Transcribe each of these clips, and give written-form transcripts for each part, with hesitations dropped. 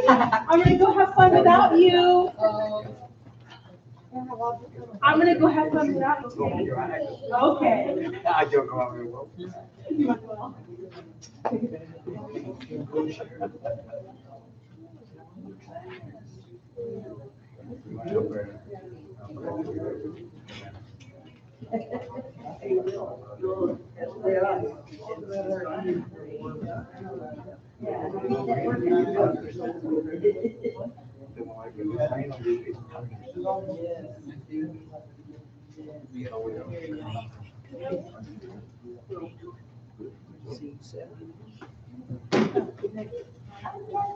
I'm gonna go have fun without you. I'm gonna go have fun without you. Okay. I don't know how it will.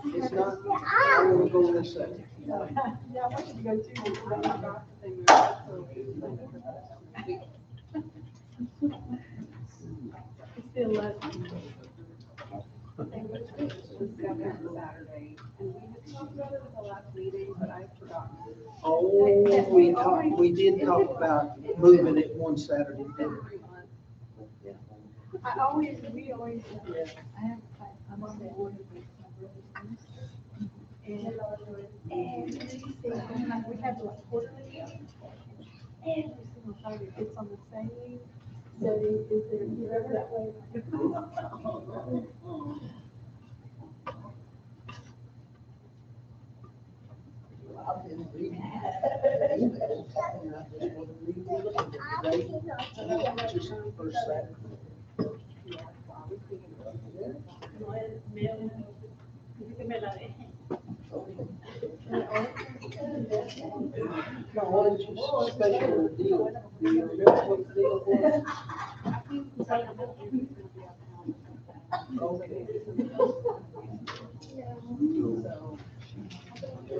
It's not, I will go this second. Yeah, I want you to go too. It's the 11th. Saturday, and we had talked about it at the last meeting, but I forgot. Oh, we did talk about moving it one Saturday, didn't we? We always, I'm on the board with my brother's and we have like quarterly meetings. Every single time it's on the same day, is there, you ever that way? I've been reading. Just first Saturday. No, it's just a special deal. Do you remember what the deal was? Okay.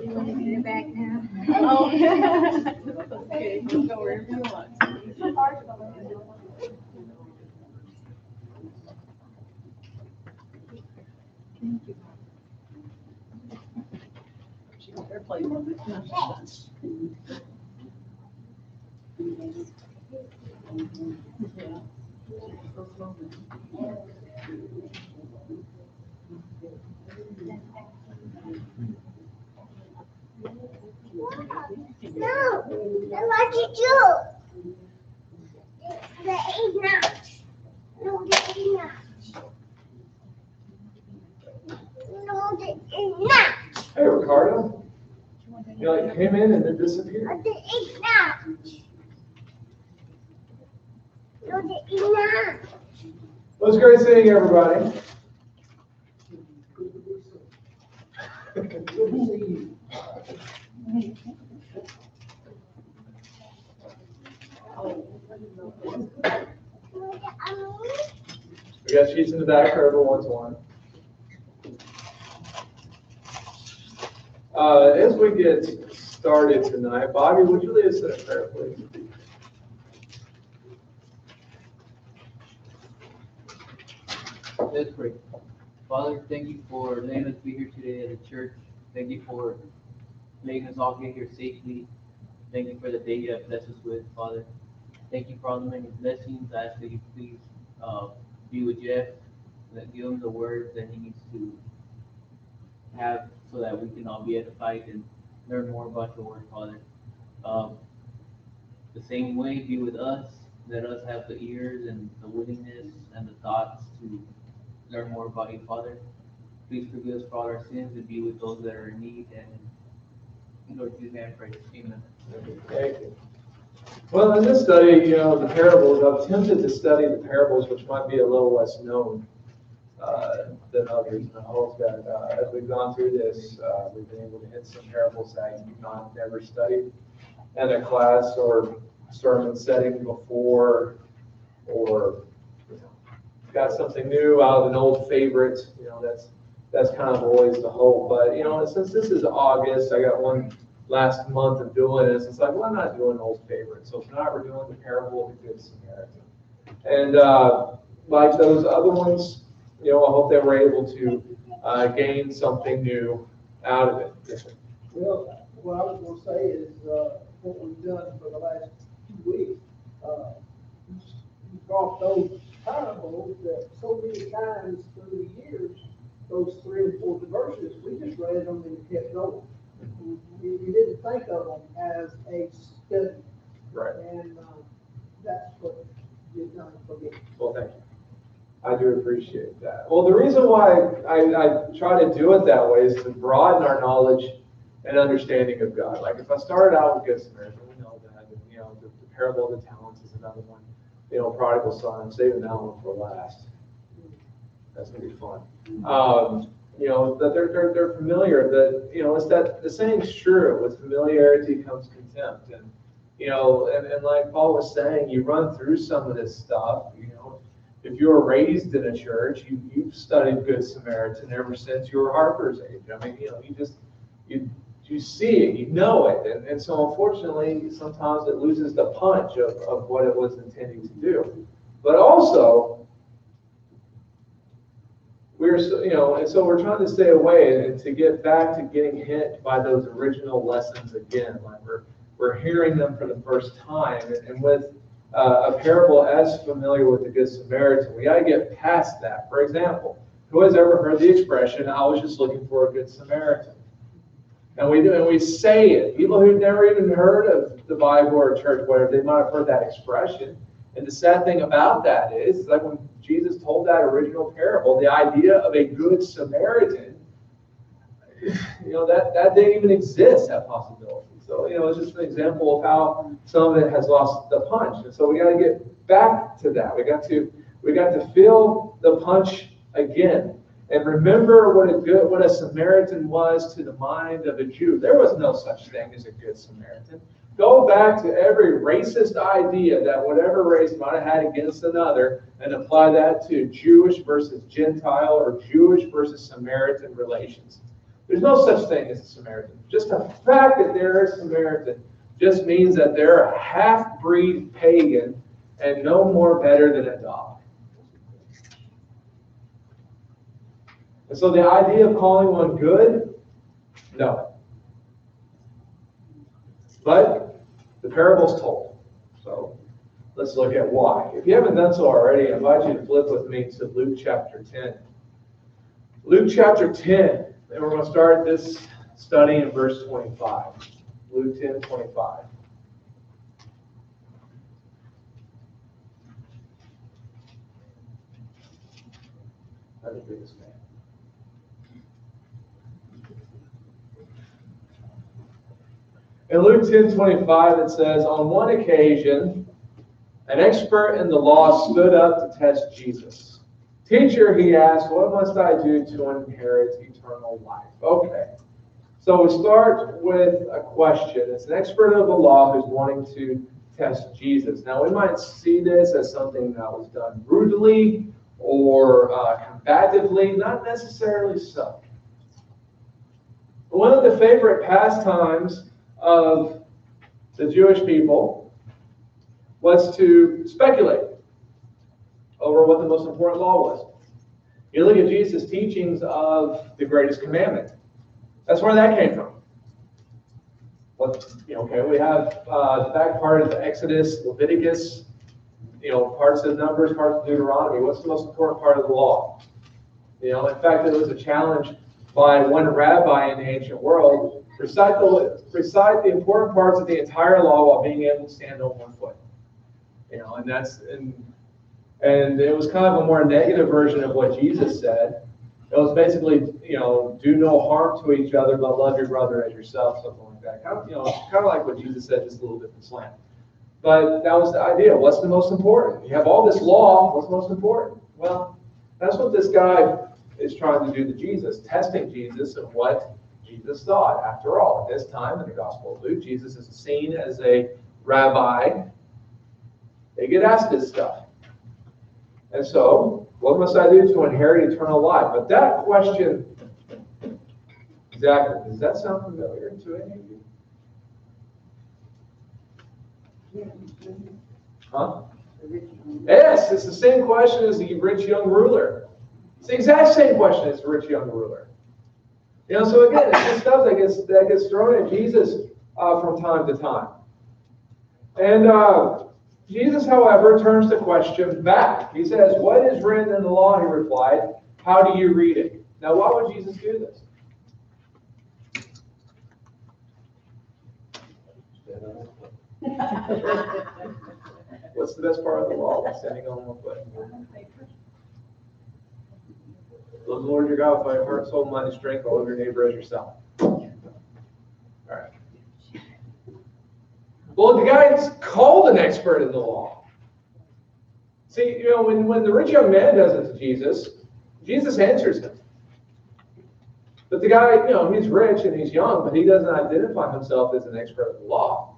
You want to get it back now? Oh. Okay, you can go wherever you want. They're playing with it. No, I want you to. The ignorance. No, the ignorance. No, the ignorance. Hey, Ricardo. You like came in and then disappeared. The ignorance. No, the ignorance. Well, it's great seeing everybody. Good to see you. We got sheets in the back for everyone's one. As we get started tonight, Bobby, would you lead us in a prayer, please? Let's pray. Father, thank you for letting us be here today at the church. Thank you for letting us all get here safely. Thank you for the day you have blessed us with, Father. Thank you for all the many blessings. I ask that you please be with Jeff, that give him the words that he needs to have so that we can all be edified and learn more about your word, Father. The same way, be with us. Let us have the ears and the willingness and the thoughts to learn more about you, Father. Please forgive us for all our sins and be with those that are in need. And in Lord Jesus' name I pray. Amen. Thank you. Well, in this study, the parables, I've attempted to study the parables, which might be a little less known than others. And I hope that as we've gone through this, we've been able to hit some parables that you've not never studied in a class or sermon setting before, or got something new out of an old favorite. That's kind of always the hope. But since this is August, I got one last month of doing this. It's like, well, I'm not doing old favorites. So tonight we're doing the parable of the Good Samaritan. And like those other ones, I hope that we're able to gain something new out of it. Yes, sir. Well, what I was going to say is what we've done for the last 2 weeks. We brought those parables that so many times through the years, those 3 and 4 verses, we just read them and kept going. You didn't think of them as a study. Right. And that's what you've done for me. Well, thank you. I do appreciate that. Well, the reason why I try to do it that way is to broaden our knowledge and understanding of God. Like if I started out with Good Samaritan, we know that. And, you know, the parable of the talents is another one. You know, prodigal son. I'm saving that one for last. That's gonna be fun. You know, that they're familiar. That, you know, it's that the saying's true. With familiarity comes contempt. And you know, and like Paul was saying, you run through some of this stuff. You know, if you were raised in a church, you've studied Good Samaritan ever since you were Harper's age. I mean, you know, you see it, you know it, and so unfortunately, sometimes it loses the punch of what it was intending to do. But also, and so we're trying to stay away and to get back to getting hit by those original lessons again. Like we're hearing them for the first time, and with a parable as familiar with the Good Samaritan, we got to get past that. For example, who has ever heard the expression, "I was just looking for a Good Samaritan"? And we say it. People who've never even heard of the Bible or church, whatever, they might have heard that expression. And the sad thing about that is like when Jesus told that original parable, the idea of a good Samaritan, you know, that didn't even exist, that possibility. So, you know, it's just an example of how some of it has lost the punch. And so we got to get back to that. We got to feel the punch again. And remember what a Samaritan was to the mind of a Jew. There was no such thing as a good Samaritan. Go back to every racist idea that whatever race might have had against another and apply that to Jewish versus Gentile or Jewish versus Samaritan relations. There's no such thing as a Samaritan. Just the fact that they're a Samaritan just means that they're a half-breed pagan and no more better than a dog. And so the idea of calling one good, no. But the parable's told. So let's look at why. If you haven't done so already, I invite you to flip with me to Luke chapter 10. Luke chapter 10, and we're going to start this study in verse 25. Luke 10, 25. That's the biggest man. In Luke 10:25, it says, on one occasion, an expert in the law stood up to test Jesus. Teacher, he asked, what must I do to inherit eternal life? Okay, so we start with a question. It's an expert of the law who's wanting to test Jesus. Now, we might see this as something that was done brutally or combatively, not necessarily so. One of the favorite pastimes of the Jewish people was to speculate over what the most important law was. You look at Jesus' teachings of the greatest commandment. That's where that came from. We have the back part of the Exodus, Leviticus, parts of Numbers, parts of Deuteronomy. What's the most important part of the law? In fact, there was a challenge by one rabbi in the ancient world. Recite the important parts of the entire law while being able to stand on one foot. And it was kind of a more negative version of what Jesus said. It was basically, do no harm to each other, but love your brother as yourself, something like that. Kind of like what Jesus said, just a little different slant. But that was the idea. What's the most important? You have all this law. What's most important? Well, that's what this guy is trying to do to Jesus, testing Jesus and what Jesus thought. After all, at this time in the Gospel of Luke, Jesus is seen as a rabbi. They get asked this stuff. And so, what must I do to inherit eternal life? But that question, exactly, does that sound familiar to any of you? Huh? Yes, it's the same question as the rich young ruler. It's the exact same question as the rich young ruler. So again, it's just stuff that gets thrown at Jesus from time to time. And Jesus, however, turns the question back. He says, what is written in the law? He replied, how do you read it? Now, why would Jesus do this? What's the best part of the law? Standing on one foot. Love the Lord your God with all your heart, soul, mind, and strength. Love your neighbor as yourself. All right. Well, the guy's called an expert in the law. See, when the rich young man does it to Jesus, Jesus answers him. But the guy, he's rich and he's young, but he doesn't identify himself as an expert of the law.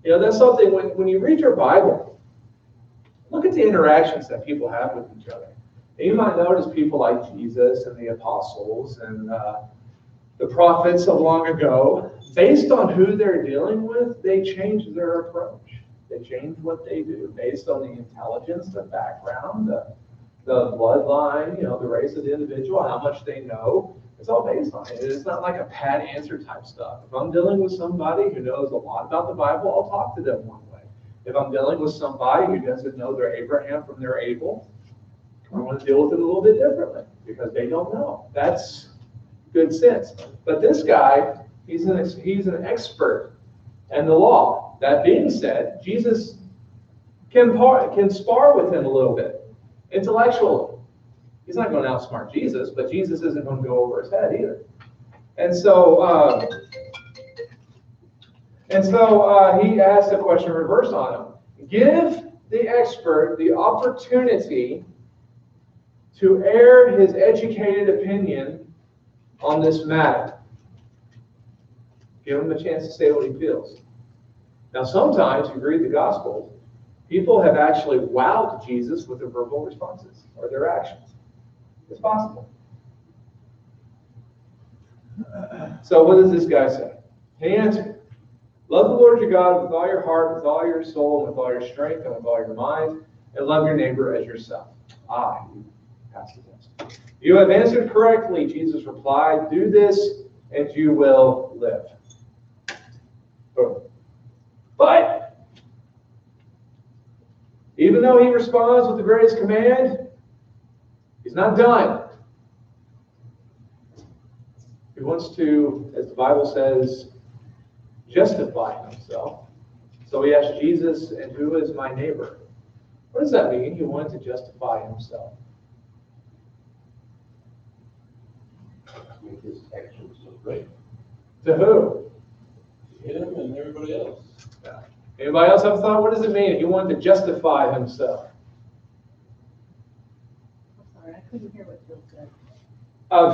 That's something, when you read your Bible, look at the interactions that people have with each other. And you might notice people like Jesus and the apostles and the prophets of long ago, based on who they're dealing with, they change their approach. They change what they do based on the intelligence, the background, the bloodline, the race of the individual, how much they know. It's all based on it. It's not like a pat answer type stuff. If I'm dealing with somebody who knows a lot about the Bible, I'll talk to them one way. If I'm dealing with somebody who doesn't know their Abraham from their Abel, I want to deal with it a little bit differently because they don't know. That's good sense. But this guy, he's an expert in the law. That being said, Jesus can spar with him a little bit intellectually. He's not going to outsmart Jesus, but Jesus isn't going to go over his head either. And so he asked the question reversed on him. Give the expert the opportunity to air his educated opinion on this matter. Give him a chance to say what he feels. Now, sometimes you read the Gospels, people have actually wowed Jesus with their verbal responses or their actions. It's possible. So what does this guy say? He answered, love the Lord your God with all your heart, with all your soul, and with all your strength, and with all your mind, and love your neighbor as yourself. You passed the test. You have answered correctly, Jesus replied. Do this, and you will live. Boom. But even though he responds with the greatest command, he's not done. He wants to, as the Bible says, justify himself. So he asked Jesus, and who is my neighbor? What does that mean? He wanted to justify himself. Make his actions look great. To who? Him and everybody else. Yeah. Anybody else have a thought? What does it mean? He wanted to justify himself. I'm sorry, I couldn't hear what Phil said.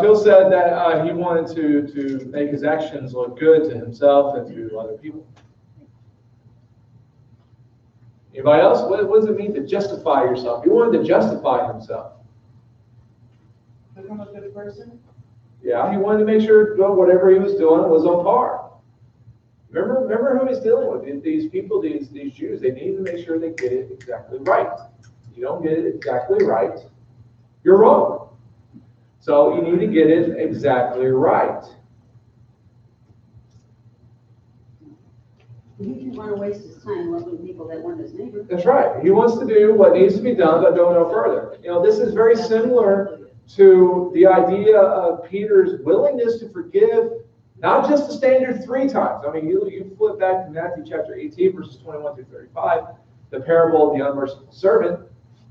Phil said that he wanted to make his actions look good to himself and to other people. Anybody else? What does it mean to justify yourself? He wanted to justify himself. Become a good person? Yeah, he wanted to make sure whatever he was doing was on par. Remember who he's dealing with. These people, these Jews, they need to make sure they get it exactly right. If you don't get it exactly right, you're wrong. So you need to get it exactly right. He didn't want to waste his time loving people that weren't his neighbor. That's right. He wants to do what needs to be done, but go no further. This is very similar to the idea of Peter's willingness to forgive, not just the standard 3 times. I mean, you flip back to Matthew chapter 18, verses 21 through 35, the parable of the unmerciful servant.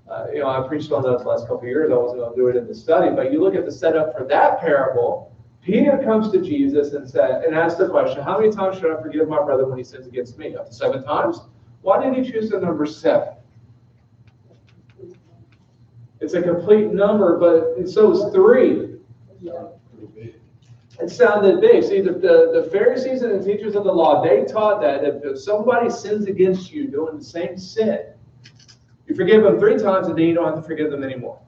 I preached on that the last couple of years. I wasn't going to do it in the study, but you look at the setup for that parable. Peter comes to Jesus and asks the question, how many times should I forgive my brother when he sins against me? Up to 7 times? Why did he choose the number 7? It's a complete number, but so is 3. It sounded big. See, the Pharisees and the teachers of the law, they taught that if somebody sins against you doing the same sin, you forgive them 3 times and then you don't have to forgive them anymore.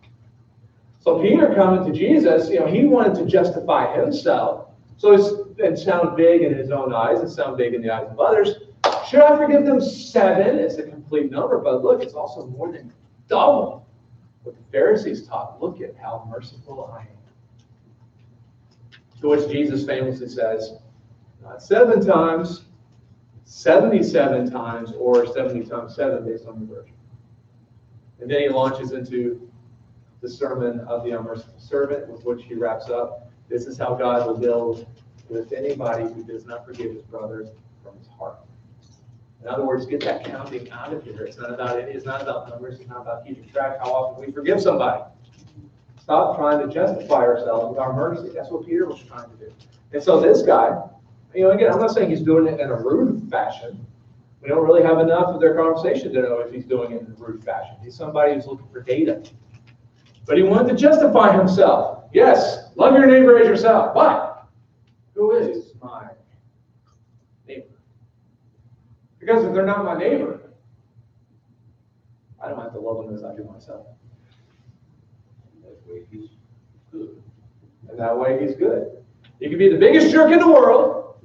So Peter coming to Jesus, he wanted to justify himself. So it sound big in his own eyes, it sound big in the eyes of others. Should I forgive them 7? It's a complete number, but look, it's also more than double what the Pharisees taught. Look at how merciful I am. To which Jesus famously says, not 7 times, 77 times, or 70 times 7 based on the version. And then he launches into the sermon of the unmerciful servant, with which he wraps up. This is how God will deal with anybody who does not forgive his brother from his heart. In other words, get that counting out of here. It's not about numbers. It's not about keeping track how often we forgive somebody. Stop trying to justify ourselves with our mercy. That's what Peter was trying to do. And so this guy, again, I'm not saying he's doing it in a rude fashion. We don't really have enough of their conversation to know if he's doing it in a rude fashion. He's somebody who's looking for data. But he wanted to justify himself. Yes, love your neighbor as yourself. But who is my neighbor? Because if they're not my neighbor, I don't have to love them as I do myself. That way he's good. And that way he's good. You can be the biggest jerk in the world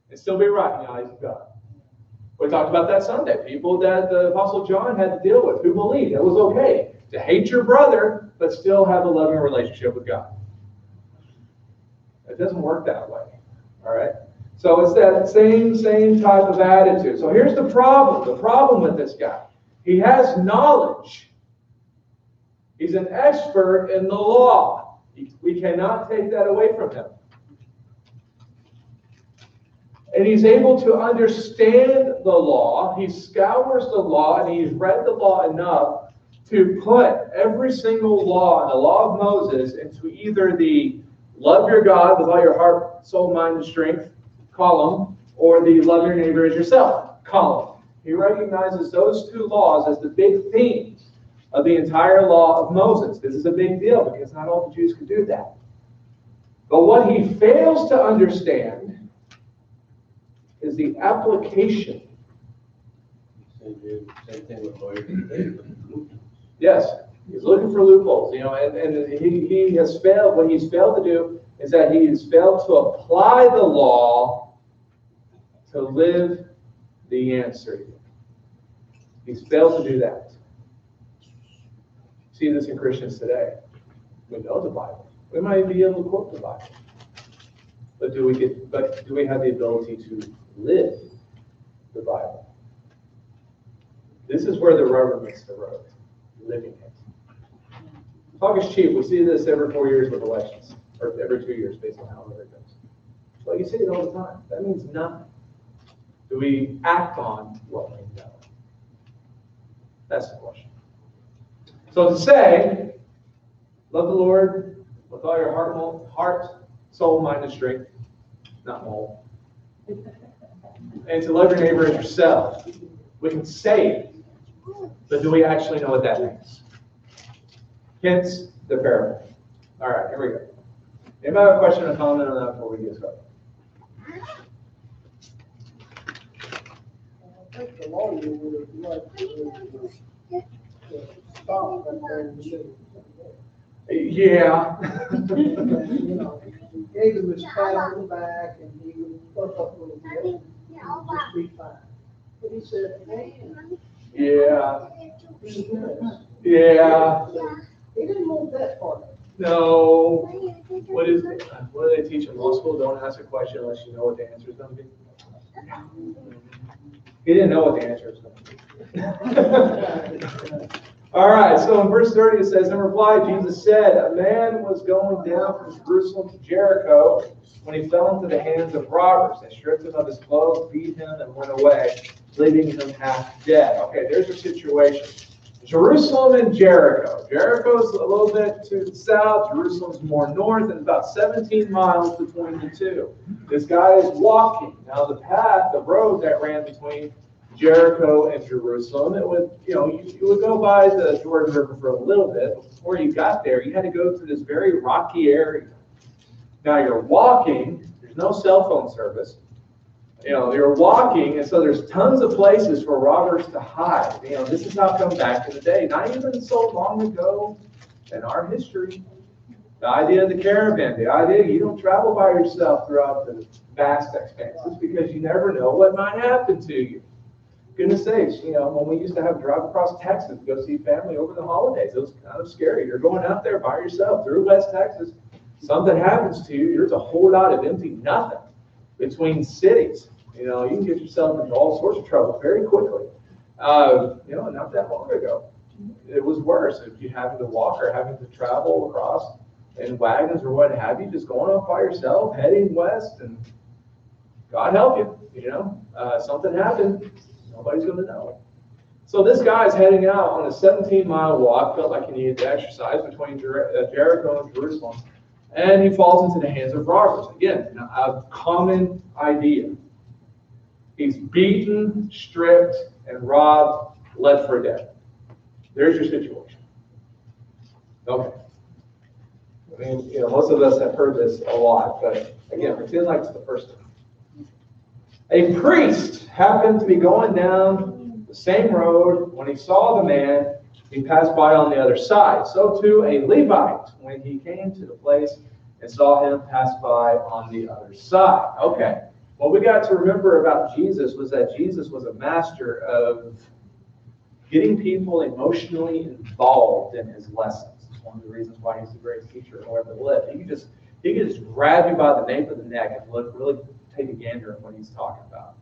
and still be right in the eyes of God. We talked about that Sunday. People that the Apostle John had to deal with who believed it was okay to hate your brother but still have a loving relationship with God. It doesn't work that way. All right? So it's that same type of attitude. So here's the problem. The problem with this guy. He has knowledge. He's an expert in the law. We cannot take that away from him. And he's able to understand the law. He scours the law, and he's read the law enough to put every single law in the law of Moses into either the love your God with all your heart, soul, mind, and strength column, or the love your neighbor as yourself column. He recognizes those two laws as the big themes of the entire law of Moses. This is a big deal because not all the Jews could do that. But what he fails to understand is the application. Same thing with lawyers today. Yes, he's looking for loopholes, and he has failed. What he's failed to do is that he has failed to apply the law to live the answer. He's failed to do that. See this in Christians today. We know the Bible. We might be able to quote the Bible. But do we have the ability to live the Bible? This is where the rubber meets the road. Living it. Talk is cheap. We see this every 4 years with elections, or every 2 years, based on how it goes. Well, you see it all the time. That means nothing. Do we act on what we know? That's the question. So to say, love the Lord with all your heart, soul, mind, and strength, not mole. And to love your neighbor as yourself. We can say it, but do we actually know what that means? Hence the parable. All right, here we go. Anybody have a question or comment on that before we get started? I think the lawyer would like to stop that thing. Yeah. He gave him his pat on the back and he would puff up a little bit and just be fine. But he said, man, Yeah. he does. Yeah. He didn't want that part. No. What do they teach in law school? Don't ask a question unless you know what the answer is going to be. He didn't know what the answer was going to be. All right, so in verse 30 it says, in reply, Jesus said, a man was going down from Jerusalem to Jericho when he fell into the hands of robbers. They stripped him of his clothes, beat him, and went away, leaving him half dead. Okay, there's your situation. Jerusalem and Jericho. Jericho's a little bit to the south. Jerusalem's more north, and about 17 miles between the two. This guy is walking. Now the road that ran between Jericho and Jerusalem, it would, you would go by the Jordan River for a little bit. But before you got there, you had to go through this very rocky area. Now you're walking. There's no cell phone service. You're walking, and so there's tons of places for robbers to hide. This is how come back in the day, not even so long ago in our history. The idea of the caravan, the idea you don't travel by yourself throughout the vast expanses because you never know what might happen to you. Goodness sakes, when we used to have to drive across Texas to go see family over the holidays, it was kind of scary. You're going out there by yourself through West Texas. Something happens to you, there's a whole lot of empty nothing between cities. You can get yourself into all sorts of trouble very quickly. Not that long ago. it was worse. If you having to walk or having to travel across in wagons or what have you, just going off by yourself, heading west, and God help you, something happened, nobody's going to know. So this guy's heading out on a 17-mile walk, felt like he needed to exercise between Jericho and Jerusalem, and he falls into the hands of robbers. Again, a common idea. He's beaten, stripped, and robbed, led for death. There's your situation. Okay. I mean, most of us have heard this a lot, but again, pretend like it's the first time. A priest happened to be going down the same road. When he saw the man, he passed by on the other side. So too a Levite, when he came to the place and saw him, pass by on the other side. Okay. What we got to remember about Jesus was that Jesus was a master of getting people emotionally involved in his lessons. It's one of the reasons why he's the greatest teacher who ever lived. He could just grab you by the nape of the neck and really take a gander at what he's talking about.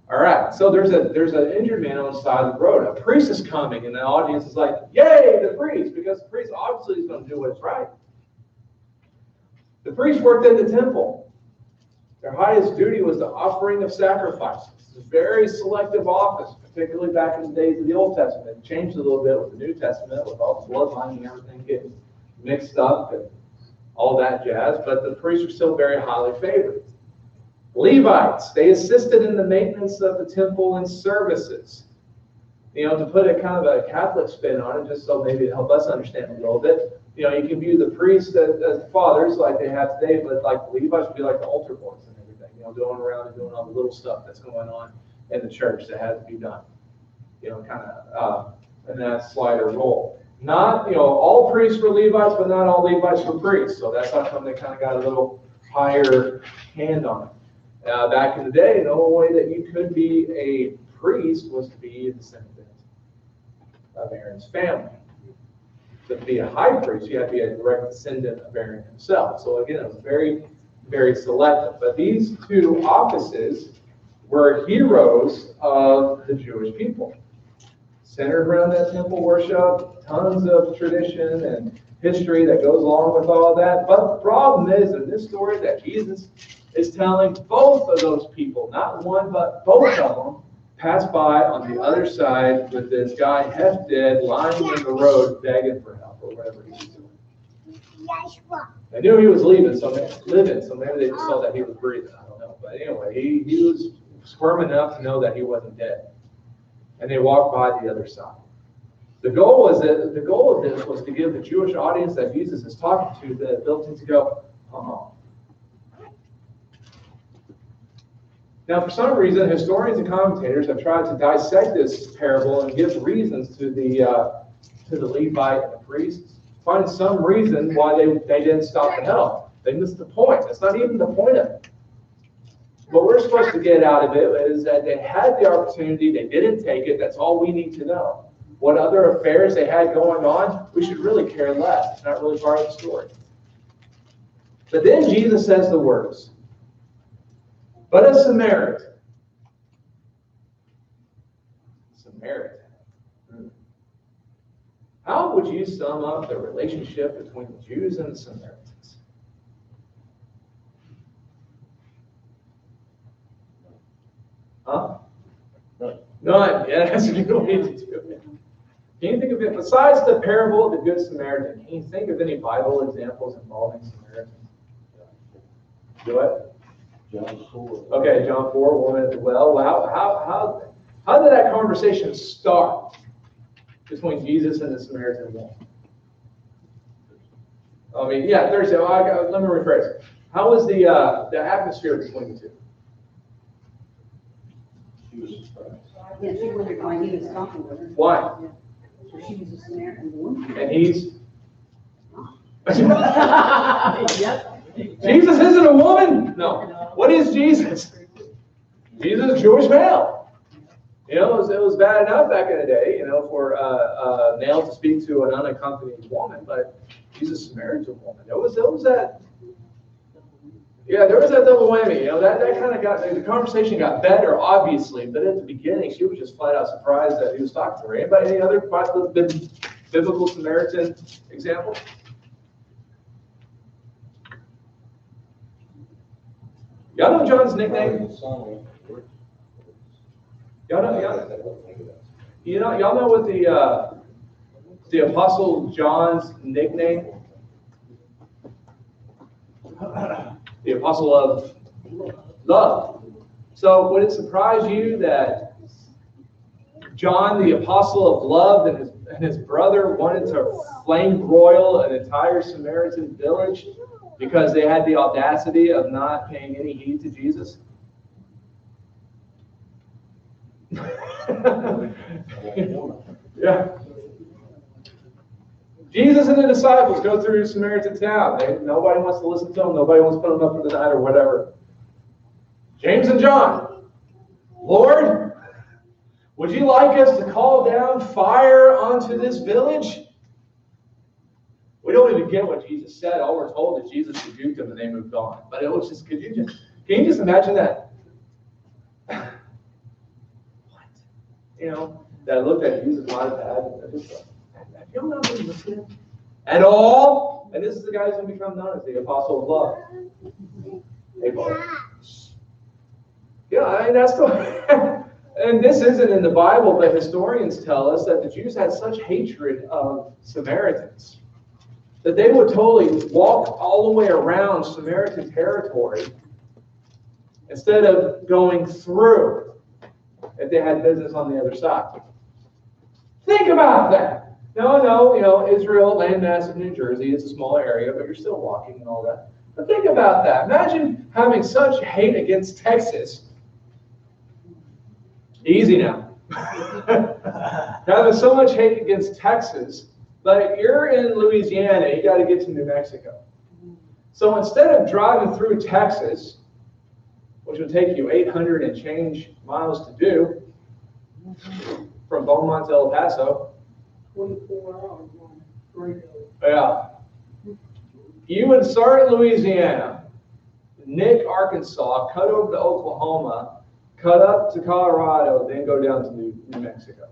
All right, so there's an injured man on the side of the road. A priest is coming, and the audience is like, "Yay, the priest!" Because the priest obviously is going to do what's right. The priest worked in the temple. Their highest duty was the offering of sacrifices. It's a very selective office, particularly back in the days of the Old Testament. It changed a little bit with the New Testament, with all the bloodline and everything getting mixed up and all that jazz, but the priests were still very highly favored. Levites, they assisted in the maintenance of the temple and services. To put a kind of a Catholic spin on it, just so maybe to help us understand a little bit, you can view the priests as fathers like they have today, but like the Levites would be like the altar boys and everything, going around and doing all the little stuff that's going on in the church that had to be done, kind of in that slider role. Not, all priests were Levites, but not all Levites were priests. So that's how come they kind of got a little higher hand on it. Back in the day, the only way that you could be a priest was to be a descendant of Aaron's family. To be a high priest, you had to be a direct descendant of Aaron himself. So again, it was very, very selective. But these two offices were heroes of the Jewish people. Centered around that temple worship, tons of tradition and history that goes along with all that. But the problem is, in this story that Jesus is telling, both of those people, not one, but both of them, passed by on the other side with this guy half dead, lying in the road, begging for help or whatever he was doing. They knew he was living, so maybe they just saw that he was breathing. I don't know. But anyway, he was squirming enough to know that he wasn't dead. And they walked by the other side. The goal of this was to give the Jewish audience that Jesus is talking to the ability to go, oh. Now, for some reason, historians and commentators have tried to dissect this parable and give reasons to the Levite and the priests, find some reason why they didn't stop the help. They missed the point. That's not even the point of it. What we're supposed to get out of it is that they had the opportunity, they didn't take it. That's all we need to know. What other affairs they had going on, we should really care less. It's not really part of the story. But then Jesus says the words, but a Samaritan. How would you sum up the relationship between the Jews and the Samaritans? Huh? None. Yeah, that's a good way to do it. Can you think of it, besides the parable of the Good Samaritan, can you think of any Bible examples involving Samaritans? Do it? John 4. Okay, John 4, woman at the well. How did that conversation start between Jesus and the Samaritan woman? I mean, yeah, Thursday. Let me rephrase. How was the atmosphere between the two? She was surprised. Yeah, she wondered why he was talking with her. Why? Yeah. So she was a Samaritan woman. And he's... Yep. Jesus isn't a woman? No. What is Jesus? Jesus is a Jewish male. It was bad enough back in the day, for a male to speak to an unaccompanied woman, but he's a Samaritan woman. There was that double whammy. That kind of got, the conversation got better, obviously, but at the beginning, she was just flat out surprised that he was talking to her. Anybody, any other biblical Samaritan example? Y'all know John's nickname? Y'all know what the Apostle John's nickname? The Apostle of Love. So would it surprise you that John, the Apostle of Love, and his brother wanted to flame broil an entire Samaritan village because they had the audacity of not paying any heed to Jesus? Yeah. Jesus and the disciples go through Samaritan town. Nobody wants to listen to them. Nobody wants to put them up for the night or whatever. James and John, Lord, would you like us to call down fire onto this village? We don't even get what Jesus said. All we're told is Jesus rebuked them and they moved on. But it was just, can you just imagine that? What? You know, that I looked at Jesus might have had. Have you not been listening at all? And this is the guy who's going to become known as the Apostle of Love. Hey, Paul. Yeah, I mean, that's the and this isn't in the Bible, but historians tell us that the Jews had such hatred of Samaritans that they would totally walk all the way around Samaritan territory instead of going through if they had business on the other side. Think about that. No, Israel, landmass of New Jersey, it's a small area, but you're still walking and all that. But think about that. Imagine having such hate against Texas. Easy now. Having so much hate against Texas, but you're in Louisiana, you got to get to New Mexico. So instead of driving through Texas, which would take you 800 and change miles to do, from Beaumont to El Paso, 24 hours. yeah. You would start in Louisiana, nick Arkansas, cut over to Oklahoma, cut up to Colorado, then go down to New Mexico.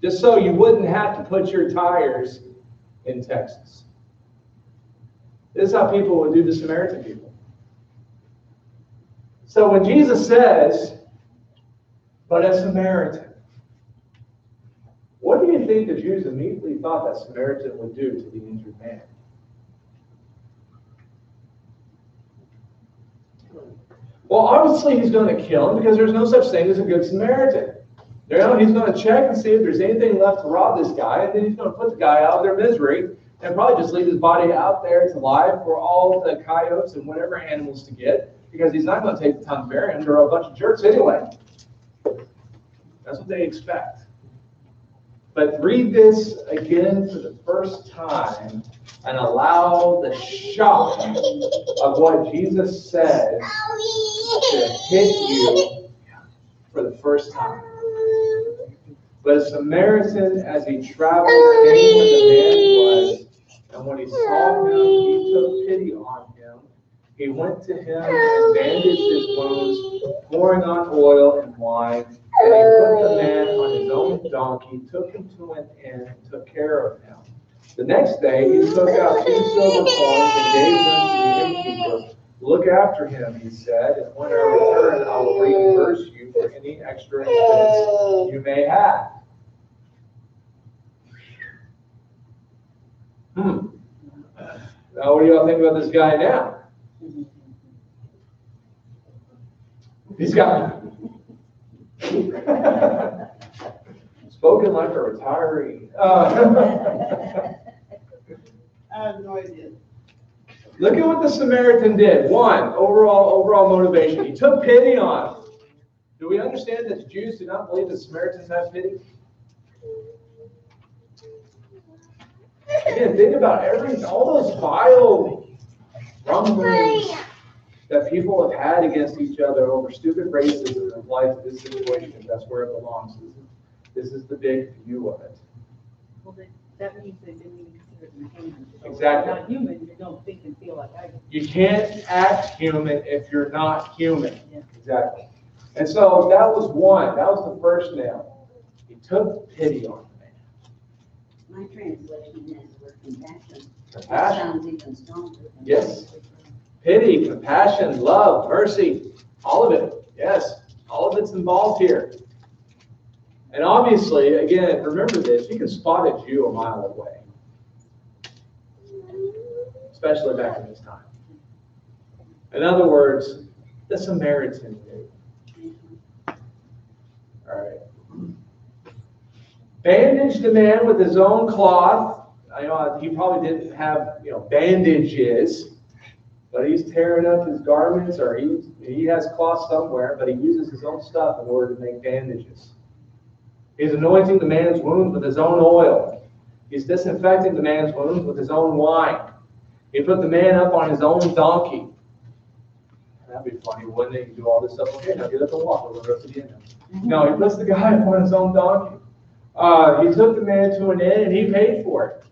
Just so you wouldn't have to put your tires in Texas. This is how people would do the Samaritan people. So when Jesus says, but a Samaritan, what do you think the Jews immediately thought that Samaritan would do to the injured man? Well, obviously he's going to kill him because there's no such thing as a good Samaritan. He's going to check and see if there's anything left to rob this guy, and then he's going to put the guy out of their misery and probably just leave his body out there to lie for all the coyotes and whatever animals to get, because he's not going to take the time to bury him. They're a bunch of jerks anyway. That's what they expect. But read this again for the first time and allow the shock of what Jesus says to hit you for the first time. But a Samaritan, as he traveled, came where the man was, and when he saw him, he took pity on him. He went to him and bandaged his wounds, pouring on oil and wine. And he put the man on his own donkey, took him to an inn, and took care of him. The next day, he took out 2 silver coins and gave them to the innkeeper. Look after him, he said, and when I return, I will reimburse you for any extra expense you may have. Now, what do y'all think about this guy now? He's got spoken like a retiree. I have no idea. Look at what the Samaritan did. One, overall motivation. He took pity on him. Do we understand that the Jews do not believe that Samaritans have pity? Again, think about all those vile rumblings that people have had against each other over stupid racism that applies to this situation. That's where it belongs. This is the big view of it. Well, that means they didn't even consider them human. So Exactly. If you're not human, you don't think and feel like I do. You can't act human if you're not human. Yeah. Exactly. And so that was one. That was the first nail. He took pity on him. My translation has the word compassion. Compassion. Sounds even stronger. than Yes. that. Pity, compassion, love, mercy, all of it. Yes, all of it's involved here. And obviously, again, remember this, you can spot a Jew a mile away. Especially back in this time. In other words, the Samaritan knew. All right. Bandaged the man with his own cloth. I know he probably didn't have, bandages, but he's tearing up his garments, or he has cloth somewhere, but he uses his own stuff in order to make bandages. He's anointing the man's wounds with his own oil. He's disinfecting the man's wounds with his own wine. He put the man up on his own donkey. That'd be funny, wouldn't it? You do all this stuff. Okay, now get up and walk. We'll go to the end. No, he puts the guy up on his own donkey. He took the man to an inn and he paid for it.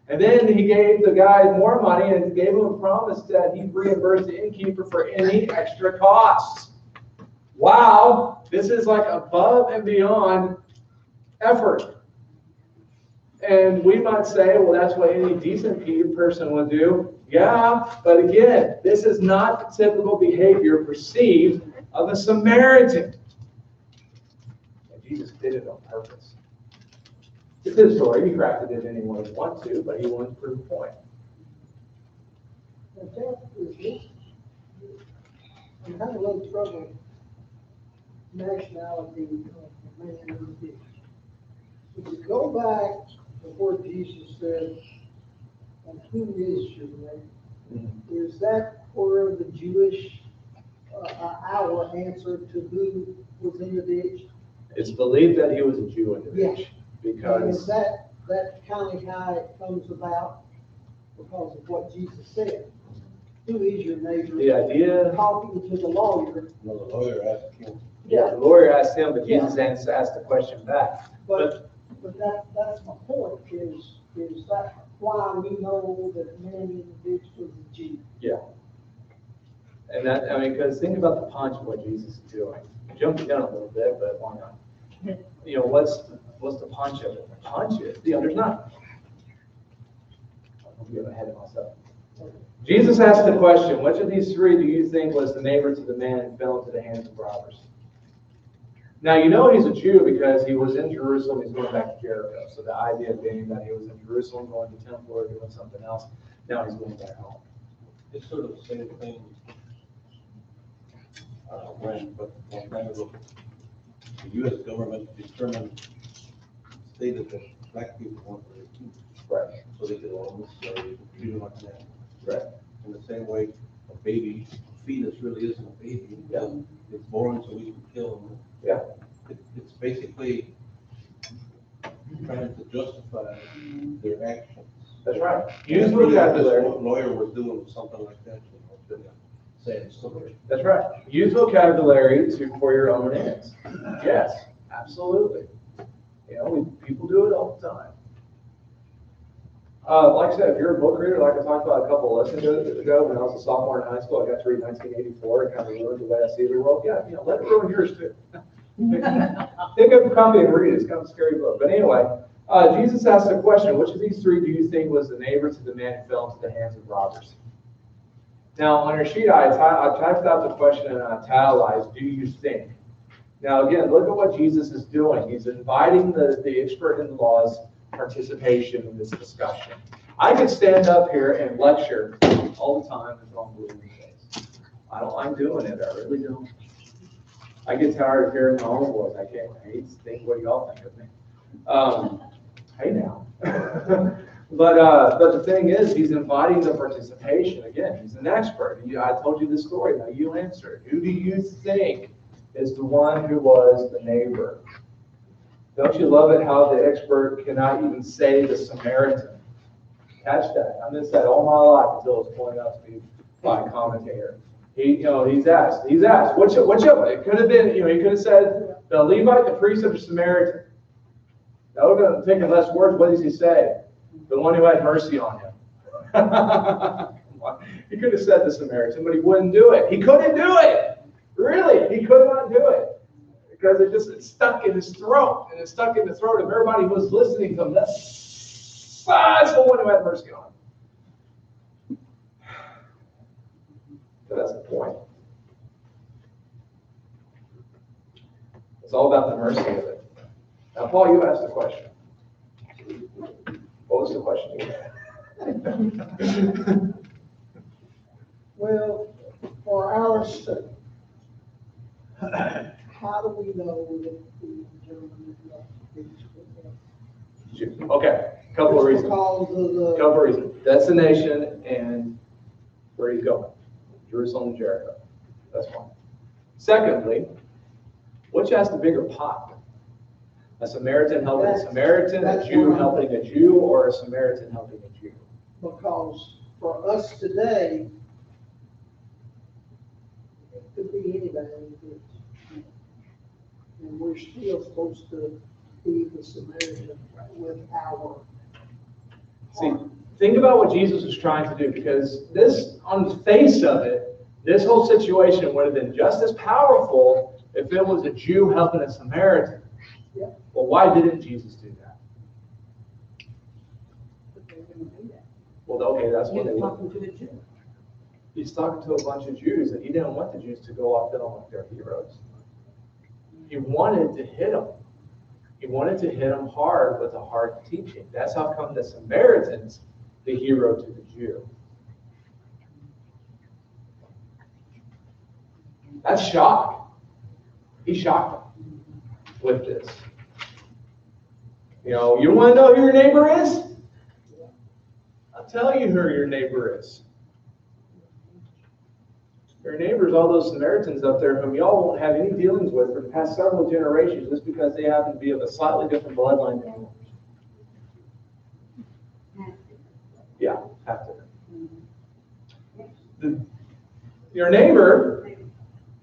And then he gave the guy more money and gave him a promise that he'd reimburse the innkeeper for any extra costs. Wow, this is like above and beyond effort. And we might say, well, that's what any decent person would do. Yeah, but again, this is not the typical behavior perceived of a Samaritan. And Jesus did it on purpose. It's his story. He crafted it any way he wanted to, but he wanted to prove a point. And that is this. I'm having a little trouble nationality of the man in the ditch. If you go back to where Jesus said, and who is your neighbor? Is that where the Jewish our answer to who was in the ditch? It's believed that he was a Jew in the ditch. And Because is that kind of how it comes about because of what Jesus said? Who is your neighbor? the idea, Talking to the lawyer. No, the lawyer asked him. the lawyer asked him, but Jesus asked the question back. But that's my point, is that why we know that man in the ditch was a Jew? Yeah. And because think about the punch of what Jesus is doing. Jumping down a little bit, but why not? What's the punch of it? The punch is, there's not. I'm getting ahead of myself. Jesus asked the question, which of these three do you think was the neighbor to the man who fell into the hands of robbers? Now, he's a Jew because he was in Jerusalem, he's going back to Jericho. So the idea being that he was in Jerusalem going to temple or doing something else, now he's going back home. It's sort of the same thing. When the U.S. government stated that black people weren't really Jews. Right. So they could almost treat them like that. Right. In the same way, a fetus really isn't a baby. Yeah. It's born so we can kill them. Yeah. It's basically trying to justify their actions. That's right. And Use that's really what this vocabulary. lawyer was doing something like that, saying something. That's right. Use vocabulary for your own ends. Yes, absolutely. People do it all the time. Like I said, if you're a book reader, like I talked about a couple of lessons ago, when I was a sophomore in high school, I got to read 1984. It kind of ruined the way I see the world. Yeah, let it ruin yours too. Pick up a copy and read it. It's kind of a scary book. But anyway, Jesus asked the question, which of these three do you think was the neighbor to the man who fell into the hands of robbers? Now, on your sheet, I typed out the question and I italicized, do you think? Now, again, look at what Jesus is doing. He's inviting the expert in the law's participation in this discussion. I could stand up here and lecture all the time until I'm blue in the face. I don't like doing it. I really don't. I get tired of hearing my own voice. I hate to think what y'all think of me. Hey now. But the thing is, he's inviting the participation. Again, he's an expert. I told you this story. Now you answer. Who do you think is the one who was the neighbor? Don't you love it how the expert cannot even say the Samaritan? Catch that. I missed that all my life until it was pointed out to me by a commentator. He's asked, which of it? It could have been, he could have said the Levite, the priest, or the Samaritan. That would have taken less words. What does he say? The one who had mercy on him. He could have said the Samaritan, but he wouldn't do it. He couldn't do it. Really, he could not do it. Because it stuck in his throat. And it stuck in the throat of everybody who was listening to him. Besides the one who had mercy on him. So that's the point. It's all about the mercy of it. Now, Paul, you asked the question. What was the question you had? Well, for our sake, how do we know that the gentleman is not guilty? Okay, couple of reasons. Because of the, Couple of reasons. Destination and where he's going. Jerusalem and Jericho. That's one. Secondly, which has the bigger pot? A Samaritan helping a Samaritan, a Jew helping a Jew, or a Samaritan helping a Jew? because for us today, it could be anybody. And we're still supposed to be the Samaritan with our See, think about what Jesus was trying to do, because this, on the face of it, this whole situation would have been just as powerful if it was a Jew helping a Samaritan. Yeah. Well, why didn't Jesus do that? But they're gonna do that. Well, okay, that's what He's they talking to the Jew. He's talking to a bunch of Jews, and he didn't want the Jews to go off them like their heroes. He wanted to hit them. He wanted to hit them hard with a hard teaching. That's how come the Samaritan's the hero to the Jew. That's shock. He shocked them with this. You know, you want to know who your neighbor is? I'll tell you who your neighbor is. Your neighbors, all those Samaritans up there whom y'all won't have any dealings with for the past several generations just because they happen to be of a slightly different bloodline than yours. Yeah, have to. Your neighbor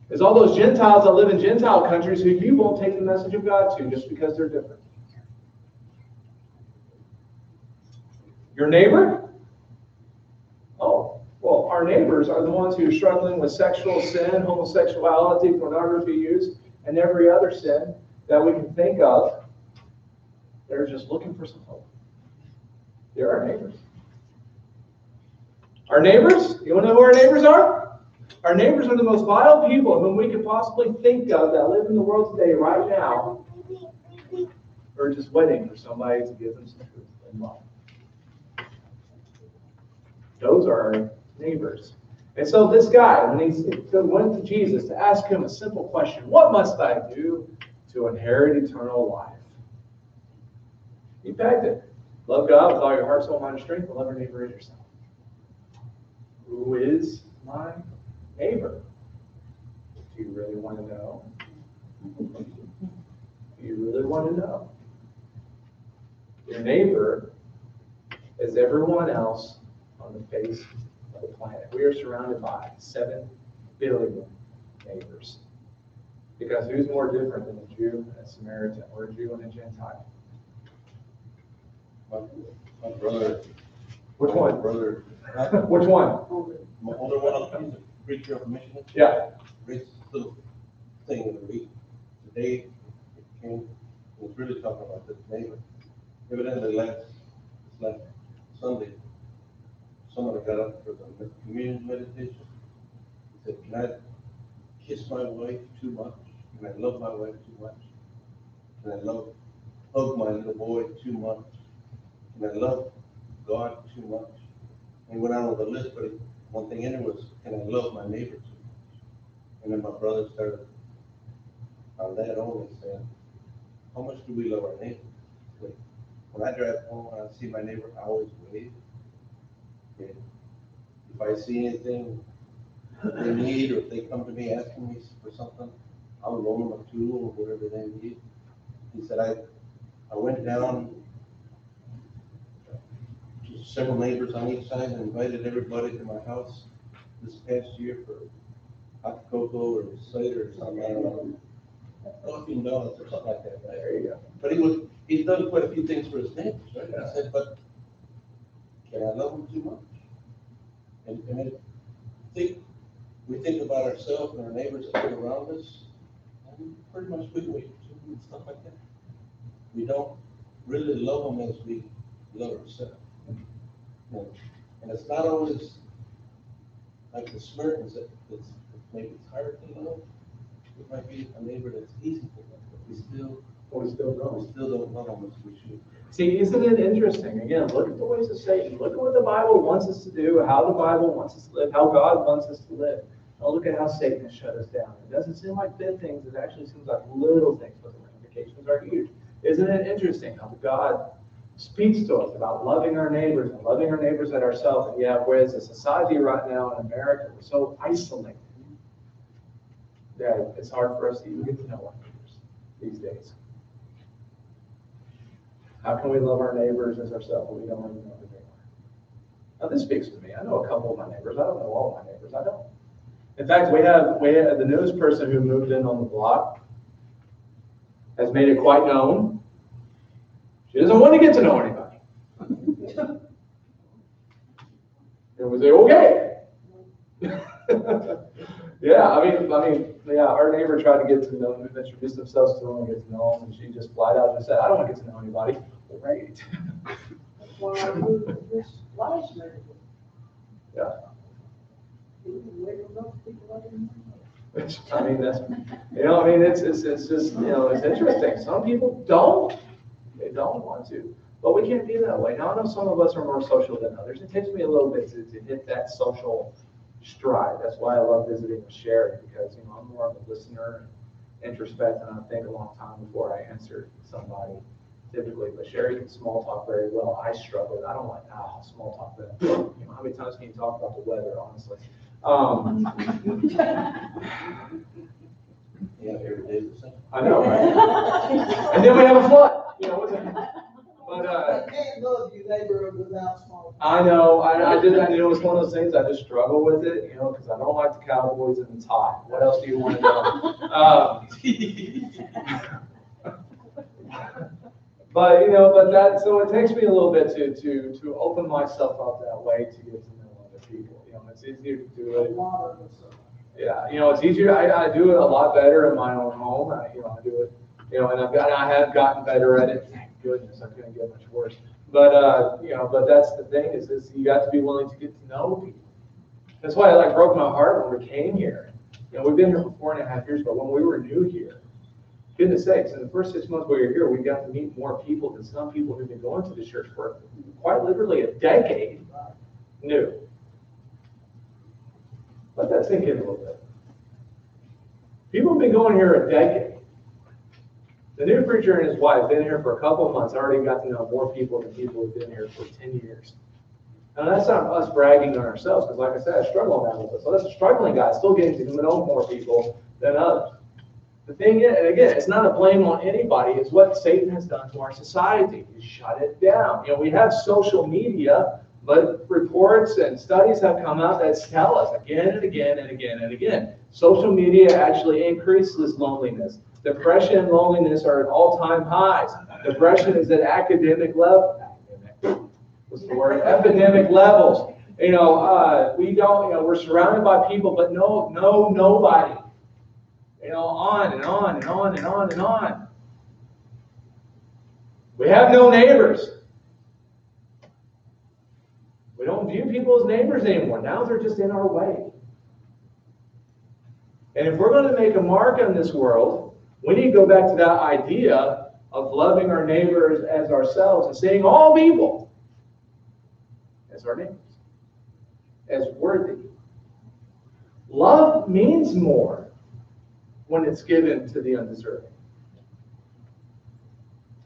is all those Gentiles that live in Gentile countries who you won't take the message of God to just because they're different. Your neighbor? Oh, well, our neighbors are the ones who are struggling with sexual sin, homosexuality, pornography use, and every other sin that we can think of. They're just looking for some hope. They're our neighbors. Our neighbors? You want to know who our neighbors are? Our neighbors are the most vile people whom we could possibly think of that live in the world today right now. We're just waiting for somebody to give them some truth and love. Those are our neighbors. And so this guy, when he went to Jesus to ask him a simple question, what must I do to inherit eternal life? He begged it. Love God with all your heart, soul, mind, and strength, and love your neighbor as yourself. Who is my neighbor? Do you really want to know? Do you really want to know? Your neighbor is everyone else on the face of the planet. We are surrounded by 7 billion neighbors. Because who's more different than a Jew and a Samaritan, or a Jew and a Gentile? My brother. Which one? Brother. Which one? My older one, he's a preacher of Michigan. Yeah. Reads this little thing in the week. Today, it came, it was really talking about this neighbor. Evidently, last Sunday, someone got up for the communion meditation. He said, can I kiss my wife too much? Can I love my wife too much? Can I hug my little boy too much? Can I love God too much? And went on with the list, but one thing in it was, can I love my neighbor too much? And then my brother started on that only saying, how much do we love our neighbor? Like, when I drive home and I see my neighbor, I always wave. Okay. If I see anything they need, or if they come to me asking me for something, I'll loan them a tool or whatever they need. He said, I went down to several neighbors on each side and invited everybody to my house this past year for hot cocoa or cider or something. I don't know. Coffee and donuts or something like that, right? There you go. But he's done quite a few things for his neighbors, right? Yeah. I said, but can I love them too much? And we think about ourselves and our neighbors that live around us, and pretty much we and stuff like that. We don't really love them as we love ourselves. And it's not always like the Samaritans that maybe it's hard to love. It might be a neighbor that's easy to love, but we still don't love them as we should. See, isn't it interesting? Again, look at the ways of Satan. Look at what the Bible wants us to do, how the Bible wants us to live, how God wants us to live. Now look at how Satan has shut us down. It doesn't seem like big things. It actually seems like little things, but the ramifications are huge. Isn't it interesting how God speaks to us about loving our neighbors and loving our neighbors and ourselves? And yet, whereas the society right now in America, we're so isolated that it's hard for us to even get to know our neighbors these days. How can we love our neighbors as ourselves when we don't even know who they are? Now, this speaks to me. I know a couple of my neighbors. I don't know all of my neighbors. I don't. In fact, we have the newest person who moved in on the block has made it quite known. She doesn't want to get to know anybody. And we say, okay. Yeah, our neighbor tried to get to know him, introduce themselves to him and get to know him, and she just flat out just said, I don't want to get to know anybody. Great. Well, I moved to this last neighborhood. Yeah. Even wake enough people I didn't know. It's just, it's interesting. Some people don't. They don't want to. But we can't be that way. Now, I know some of us are more social than others. It takes me a little bit to hit that social stride. That's why I love visiting with Sherry, because, I'm more of a listener and introspect, and I think a long time before I answer somebody, typically. But Sherry can small talk very well. I struggle. I don't like small talk. But, how many times can you talk about the weather, honestly? Yeah, every day the same. I know, right? And then we have a flood. But I can't love you neighbor without small. I know. I did. It was one of those things. I just struggle with it, because I don't like the Cowboys and the tie. What else do you want to know? So it takes me a little bit to open myself up that way to get to know other people. It's easier to do it. Yeah, it's easier. I do it a lot better in my own home. I do it, and I have gotten better at it. Thank goodness, I couldn't get much worse. But that's the thing is you got to be willing to get to know people. That's why it broke my heart when we came here. We've been here for 4.5 years, but when we were new here, goodness sakes, in the first 6 months we were here, we got to meet more people than some people who've been going to the church for quite literally a decade knew. Let that sink in a little bit. People have been going here a decade. The new preacher and his wife have been here for a couple of months. I already got to know more people than people who've been here for 10 years. Now, that's not us bragging on ourselves, because like I said, I struggle on that a little bit. So that's a struggling guy, still getting to know more people than others. The thing is, and again, it's not a blame on anybody. It's what Satan has done to our society. He's shut it down. We have social media, but reports and studies have come out that tell us again and again and again and again. Social media actually increases loneliness. Depression and loneliness are at all-time highs. Depression is at academic level. What's the word? Epidemic levels. We don't. We're surrounded by people, but nobody. On and on and on and on and on. We have no neighbors. We don't view people as neighbors anymore. Now they're just in our way. And if we're going to make a mark on this world, we need to go back to that idea of loving our neighbors as ourselves and seeing all people as our neighbors, as worthy. Love means more when it's given to the undeserving.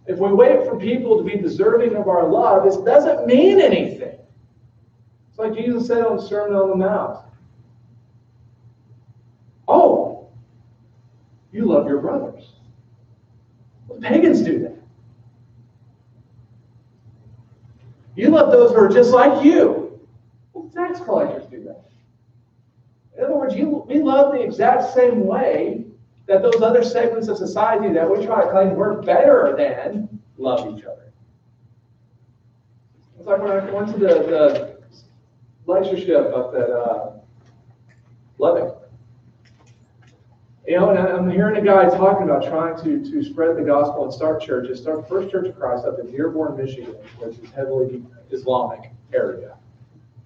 If we wait for people to be deserving of our love, it doesn't mean anything. It's like Jesus said on the Sermon on the Mount. Oh, you love your brothers. Well, pagans do that. You love those who are just like you. Well, tax collectors do that. In other words, we love the exact same way that those other segments of society that we try to claim we're better than love each other. It's like when I went to the lectureship up at Lubbock. You know, and I'm hearing a guy talking about trying to spread the gospel and start churches. Start the First Church of Christ up in Dearborn, Michigan, which is heavily Islamic area.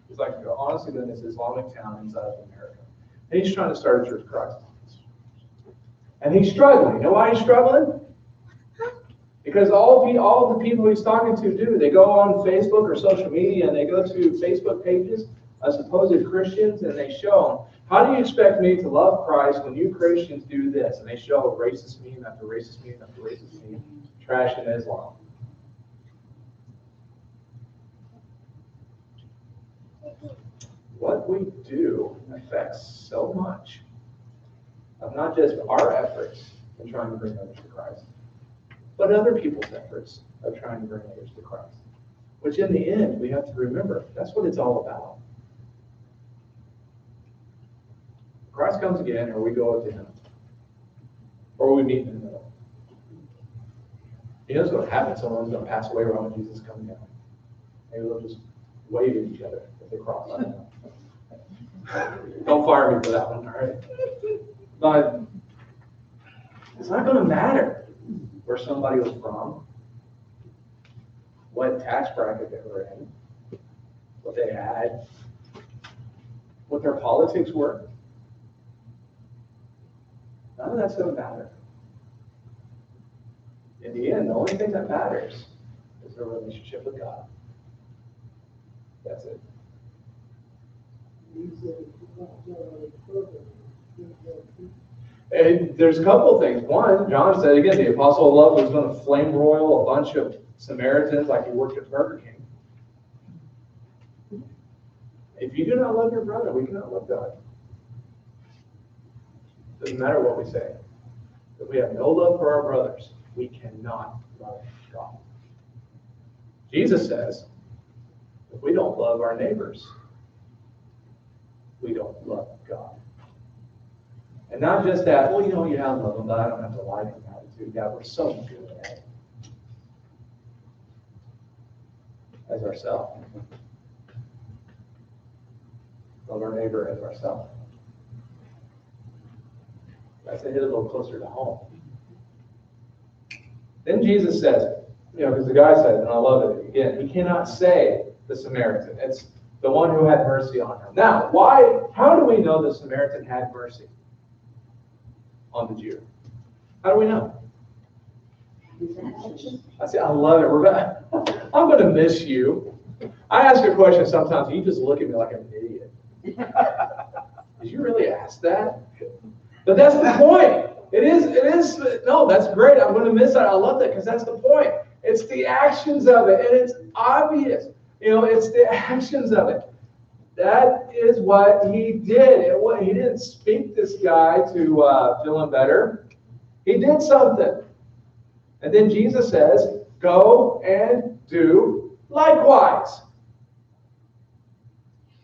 It's like, honestly, then it's Islamic town inside of America. And he's trying to start a Church of Christ. And he's struggling. You know why he's struggling? Because all the people he's talking to do, they go on Facebook or social media and they go to Facebook pages of supposed Christians and they show them, how do you expect me to love Christ when you Christians do this? And they show racist meme after racist meme after racist meme, trash in Islam. What we do affects so much of not just our efforts in trying to bring others to Christ, but other people's efforts of trying to bring others to Christ. Which in the end, we have to remember, that's what it's all about. Christ comes again, or we go to him, or we meet in the middle. You know what's going to happen? Someone's going to pass away around when Jesus comes down. Maybe they'll just wave at each other as they cross. I don't know. Don't fire me for that one, all right? But it's not going to matter where somebody was from, what tax bracket they were in, what they had, what their politics were. None of that's going to matter. In the end, the only thing that matters is their relationship with God. That's it. And there's a couple of things. One, John said, again, the apostle of love was going to flame broil a bunch of Samaritans like he worked at Burger King. If you do not love your brother, we cannot love God. Doesn't matter what we say. If we have no love for our brothers, we cannot love God. Jesus says, if we don't love our neighbors, we don't love God. And not just that, well, you know, yeah, I love them, but I don't have to like them attitude. Yeah, we're so good at it. As ourselves. Love our neighbor as ourselves. That's a hit a little closer to home. Then Jesus says, you know, because the guy said, and I love it again, he cannot say the Samaritan. It's the one who had mercy on him. Now, how do we know the Samaritan had mercy on the Jew? How do we know? I say, I love it. I'm going to miss you. I ask a question sometimes, and you just look at me like I'm an idiot. Did you really ask that? But that's the point. It is, no, that's great. I'm going to miss that. I love that because that's the point. It's the actions of it, and it's obvious. You know, it's the actions of it. That is what he did. He didn't speak this guy to feel him better. He did something. And then Jesus says, go and do likewise.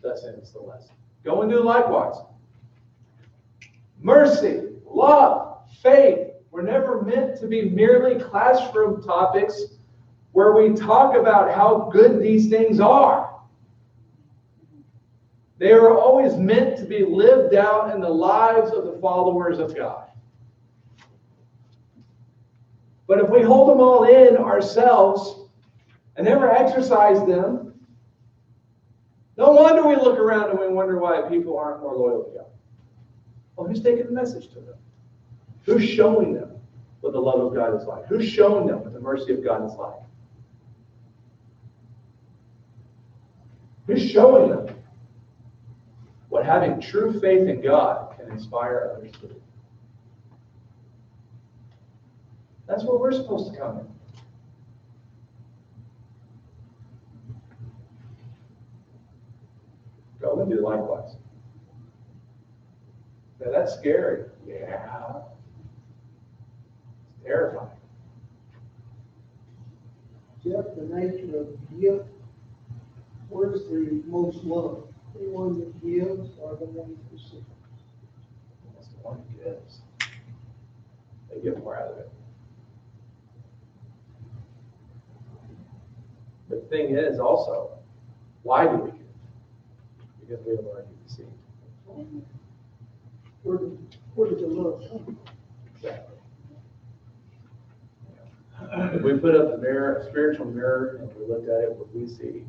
Thus ends the lesson. Go and do likewise. Mercy, love, faith were never meant to be merely classroom topics where we talk about how good these things are. They are always meant to be lived out in the lives of the followers of God. But if we hold them all in ourselves and never exercise them, no wonder we look around and we wonder why people aren't more loyal to God. Well, who's taking the message to them? Who's showing them what the love of God is like? Who's showing them what the mercy of God is like? Who's showing them what having true faith in God can inspire others to do? That's where we're supposed to come in. Go and do likewise. Now that's scary. Yeah. It's terrifying. Jeff, the nature of gift, where's the most love? The one that gives or the one that receives? That's the one who gives. They get more out of it. The thing is also, why do we give? Because we have already received. where to look. Exactly. If we put up a mirror, a spiritual mirror, and we look at it, what we see,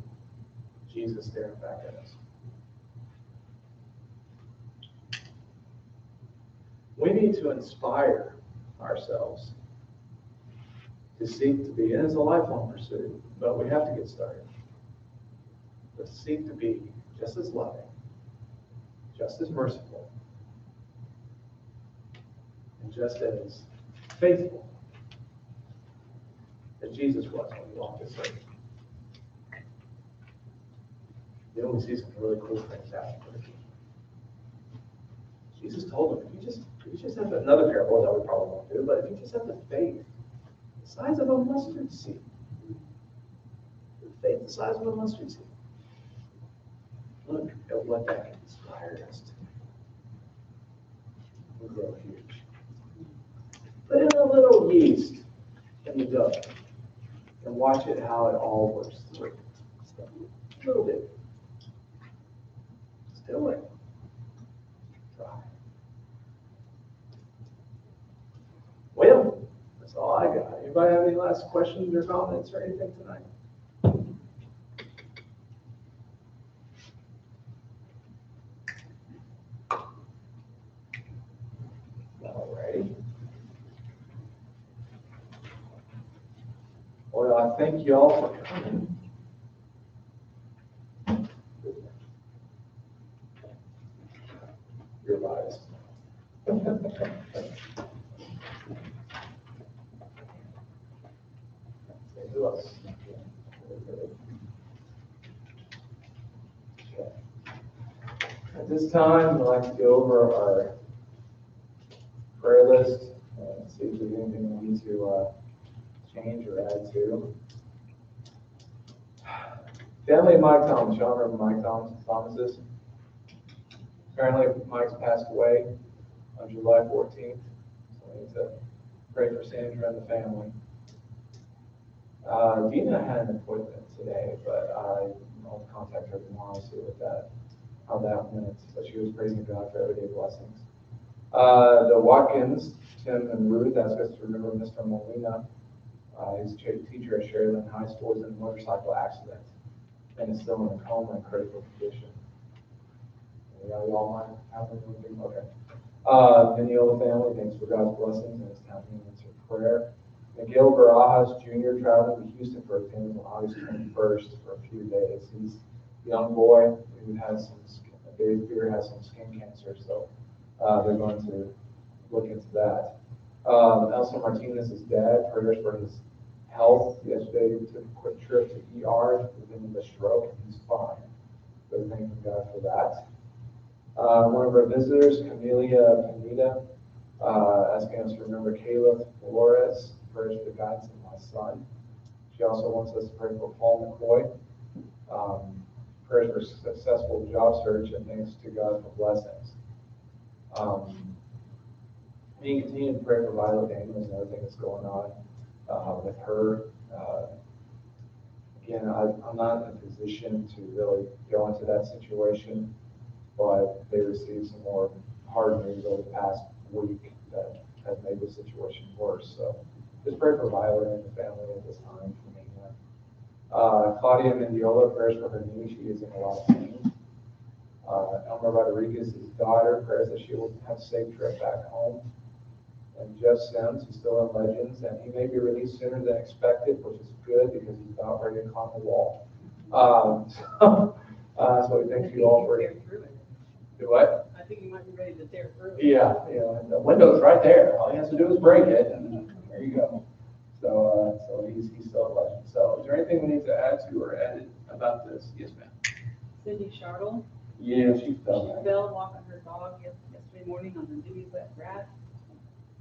Jesus staring back at us. We need to inspire ourselves to seek to be, and it's a lifelong pursuit, but we have to get started. But to seek to be just as loving, just as merciful, and just as faithful as Jesus was when he walked this earth. Then we see some really cool things happen. Jesus told them, if you just have another parable that we probably won't do, but if you just have the faith the size of a mustard seed, the faith the size of a mustard seed, look at what that can inspire us to do. We'll grow huge. Put in a little yeast in the dough and watch it how it all works through. A little bit. Still it. Try. Well, that's all I got. Anybody have any last questions or comments or anything tonight? Alrighty. Well, I thank you all for coming. You're biased. Who else? Okay. At this time, I'd like to go over our prayer list and see if there's anything we need to change or add to. Family of Mike Thomas. Y'all remember Mike Thomas's? Apparently, Mike's passed away on July 14th. So we need to pray for Sandra and the family. Dina had an appointment today, but I'll contact her tomorrow, see how that went. But she was praising God for everyday blessings. The Watkins, Tim and Ruth, asked us to remember Mr. Molina. He's a teacher at Sherland High School, was in a motorcycle accident and is still in a coma and critical condition. Y'all mind having anything? Okay. The Neola family, thanks for God's blessings and his time in answered prayer. Miguel Barajas Jr. traveling to Houston for a payment on August 21st for a few days. He's a young boy who has Dave Beer has some skin cancer, so they're going to look into that. Elsa Martinez's dad, prayers for his health. Yesterday he took a quick trip to ER with him with a stroke, and he's fine. So thanking God for that. One of our visitors, Camelia Pineda, asking us to remember Caleb Flores, prayers for the guidance of my son. She also wants us to pray for Paul McCoy, prayers for successful job search, and thanks to God for blessings. We continue to pray for Violet Daniels and everything that's going on with her. Again, I'm not in a position to really go into that situation, but they received some more hard news over the past week that has made the situation worse. So just pray for Violet and the family at this time. Claudia Mendiola, prayers for her knee. She is in a lot of pain. Elmer Rodriguez's daughter, prayers that she will have a safe trip back home. And Jeff Sims, who's still in Legends, and he may be released sooner than expected, which is good because he's about ready to climb the wall. So we thank you all for it. Do what? I think you might be ready to tear through it. Yeah, and the window's right there. All he has to do is break it, and there you go. So he's still a legend. So is there anything we need to add to or edit about this? Yes, ma'am. Cindy Chartle, Yeah, she she fell. fell walking her dog yesterday morning on the dewy wet grass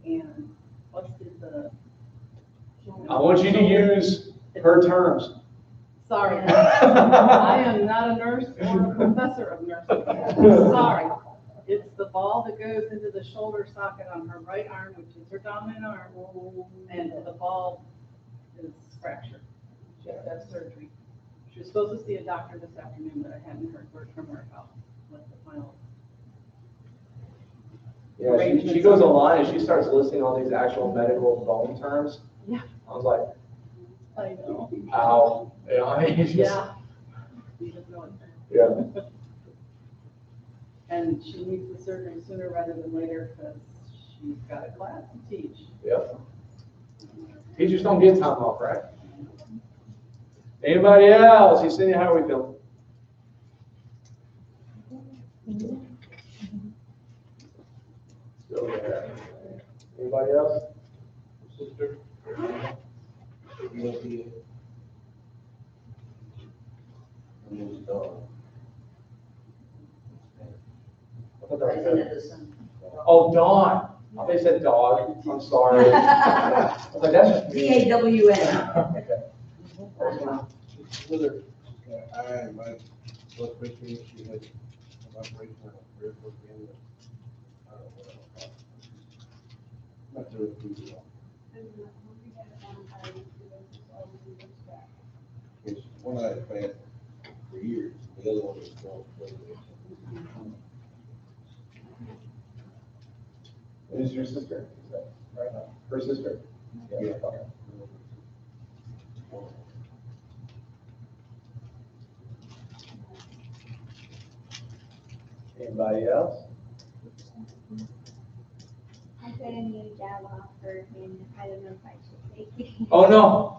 and busted the. I want you to use her terms. Sorry, I am not a nurse or a professor of nursing. Sorry. It's the ball that goes into the shoulder socket on her right arm, which is her dominant arm, and the ball is fractured. She has to have surgery. She was supposed to see a doctor this afternoon, but I hadn't heard word from her about what the final Yeah, she goes online and she starts listing all these actual medical bone terms. Yeah. I was like, I know. ow. You know, I mean, it's just, Yeah. You just know it. yeah. And she needs the surgery sooner rather than later because she's got a class to teach. Yep. Teachers don't get time off, right? Anybody else? You see how we feel? Still there. Anybody else? Sister? You don't see it? Her name is Dawn. I thought that was it. Oh, Dawn. Oh, they said dog. I'm sorry. I was like, that's just me. DAWN. Okay. Sister, I, my blood pressure, she had an operation on a rib or something. I don't know what else. Not sure if you know. It's one I had had for years, the other one was going. Is your sister? Is that right? Her sister? Yeah. Okay. Anybody else? I got a new job offer and I don't know if I should take it. Oh, no.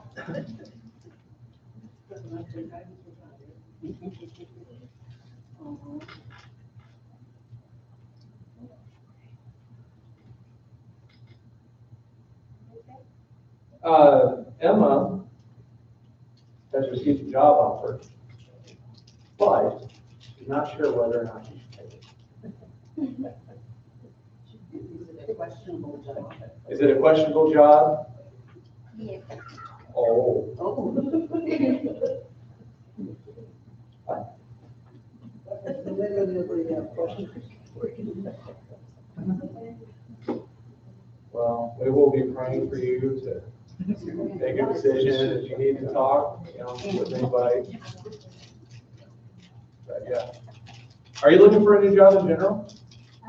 Emma has received a job offer, but she's not sure whether or not she should take it. Is it a questionable job? Is it a questionable job? Yes. Oh. Oh. Nobody have questions? Well, we will be praying for you to make a decision if you need to talk, you know, with anybody. But yeah. Are you looking for a new job in general? I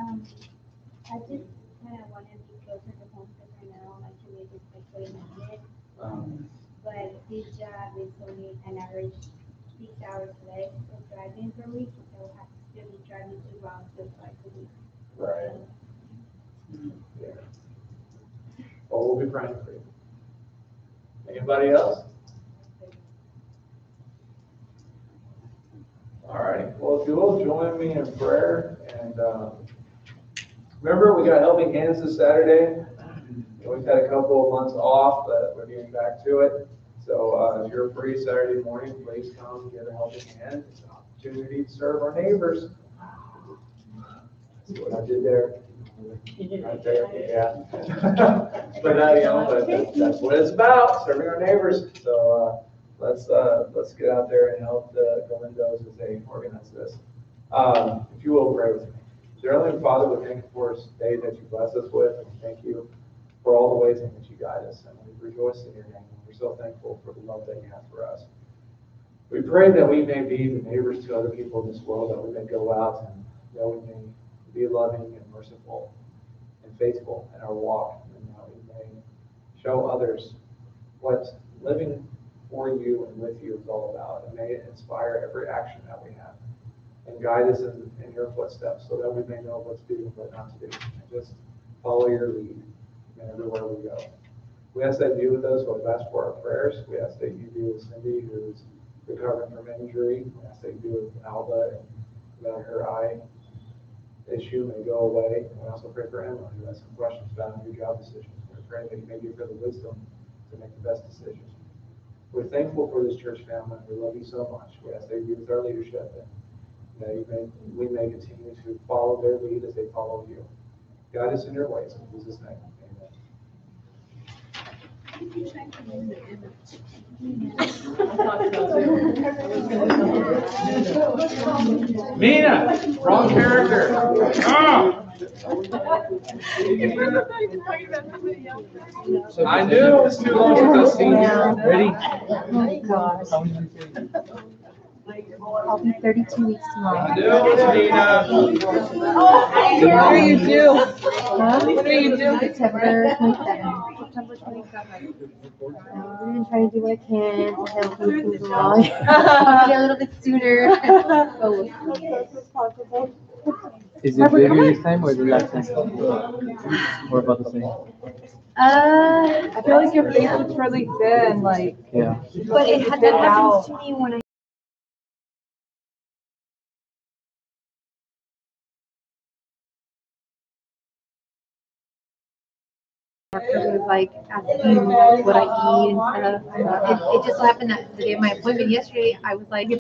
just kind of wanted to be closer to home because I know I can make it like 20 minutes. But this job is only an average 6 hours less of driving per week, so I have to still be driving 2 rounds just twice a week. Right. Yeah. Well, we'll be praying for you. Anybody else? All right. Well, if you will join me in prayer, and remember we got Helping Hands this Saturday. We've had a couple of months off, but we're getting back to it. So if you're free Saturday morning, please come give a helping hand. It's an opportunity to serve our neighbors. See what I did there? Right there, yeah. But you know, but that's what it's about, serving our neighbors. So let's get out there and help the Galindos as they organize this. If you will pray with me. Dear Heavenly Father, we thank you for this day that you bless us with, and thank you for all the ways in which you guide us, and we rejoice in your name. We're so thankful for the love that you have for us. We pray that we may be the neighbors to other people in this world, that we may go out and that we may be loving and merciful and faithful in our walk, and that we may show others what living for you and with you is all about, and may it inspire every action that we have, and guide us in your footsteps so that we may know what to do and what not to do, and just follow your lead everywhere we go. We ask that you be with us. We've asked for our prayers. We ask that you be with Cindy, who's recovering from injury. We ask that you be with Alba, and that her eye issue may go away. And we also pray for Emma, who has some questions about her job decisions. We pray that you may give her the wisdom to make the best decisions. We're thankful for this church family. We love you so much. We ask that you be with our leadership, and that we may continue to follow their lead as they follow you. Guide us in your ways. In Jesus' name. Mina, wrong character. I knew it was too long since I've seen you. Ready? Oh, gosh. I'll be 32 weeks tomorrow. What are you due? Huh? What are you due? September 27th. September 27th. I'm gonna try to do what I can to help move things along. Maybe a little bit sooner. Is it bigger this time or the last time? Or about the same? I feel like your face looks really thin, like. Yeah. But that happens to me when I doctor was like asking what I eat and stuff. It just so happened that the day of my appointment yesterday, I was like,